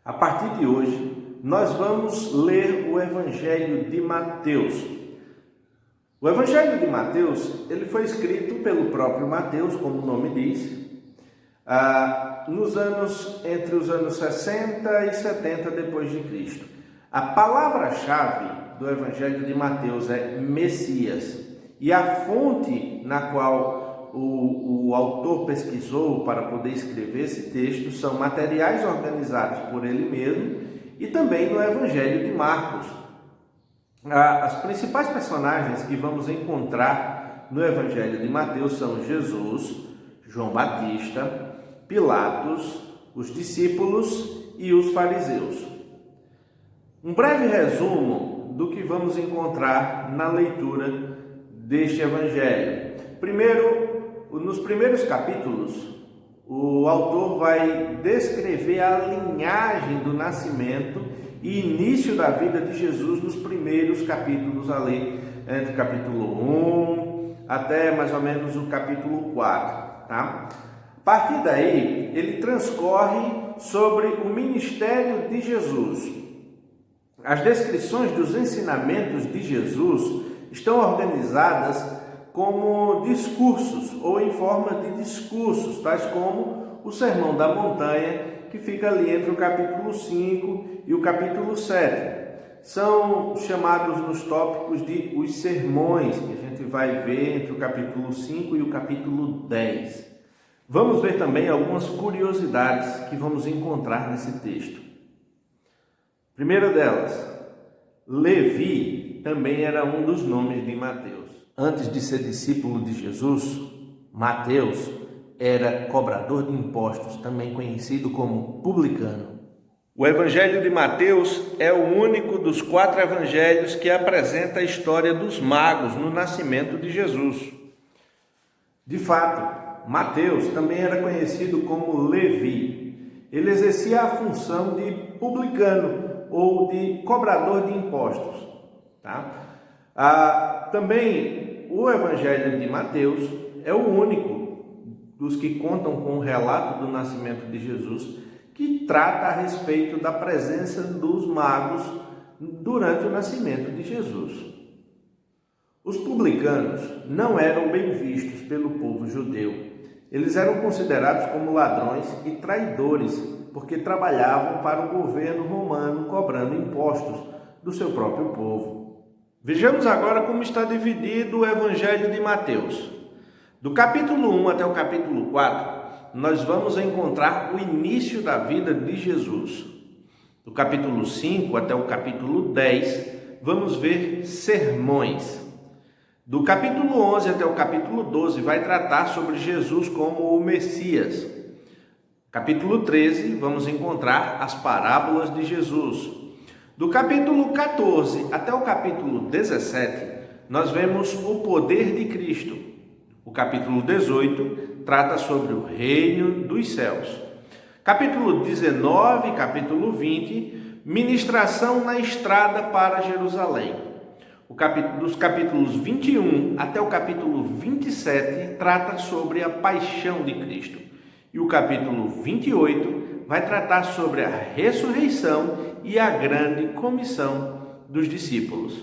A partir de hoje, nós vamos ler o Evangelho de Mateus. O Evangelho de Mateus, ele foi escrito pelo próprio Mateus, como o nome diz, entre os anos 60 e 70 depois de Cristo. A palavra-chave do Evangelho de Mateus é Messias, e a fonte na qual o autor pesquisou para poder escrever esse texto são materiais organizados por ele mesmo e também no Evangelho de Marcos. As principais personagens que vamos encontrar no Evangelho de Mateus são Jesus, João Batista, Pilatos, os discípulos e os fariseus. Um breve resumo do que vamos encontrar na leitura deste Evangelho. Primeiro, nos primeiros capítulos, o autor vai descrever a linhagem do nascimento e início da vida de Jesus nos primeiros capítulos ali, entre o capítulo 1 até mais ou menos o capítulo 4, tá? A partir daí, ele transcorre sobre o ministério de Jesus. As descrições dos ensinamentos de Jesus estão organizadas como discursos ou em forma de discursos, tais como o Sermão da Montanha, que fica ali entre o capítulo 5 e o capítulo 7. São chamados nos tópicos de os sermões, que a gente vai ver entre o capítulo 5 e o capítulo 10. Vamos ver também algumas curiosidades que vamos encontrar nesse texto. Primeira delas, Levi também era um dos nomes de Mateus. Antes de ser discípulo de Jesus, Mateus era cobrador de impostos, também conhecido como publicano. O Evangelho de Mateus é o único dos 4 evangelhos que apresenta a história dos magos no nascimento de Jesus. De fato, Mateus também era conhecido como Levi. Ele exercia a função de publicano ou de cobrador de impostos. Também o Evangelho de Mateus é o único dos que contam com o relato do nascimento de Jesus que trata a respeito da presença dos magos durante o nascimento de Jesus. Os publicanos não eram bem vistos pelo povo judeu. Eles eram considerados como ladrões e traidores, porque trabalhavam para o governo romano cobrando impostos do seu próprio povo. Vejamos agora como está dividido o Evangelho de Mateus. Do capítulo 1 até o capítulo 4, nós vamos encontrar o início da vida de Jesus. Do capítulo 5 até o capítulo 10, vamos ver sermões. Do capítulo 11 até o capítulo 12, vai tratar sobre Jesus como o Messias. Capítulo 13, vamos encontrar as parábolas de Jesus. Do capítulo 14 até o capítulo 17, nós vemos o poder de Cristo. O capítulo 18 trata sobre o reino dos céus. Capítulo 19 e capítulo 20, ministração na estrada para Jerusalém. Dos capítulos 21 até o capítulo 27 trata sobre a paixão de Cristo. E o capítulo 28 vai tratar sobre a ressurreição e a grande comissão dos discípulos.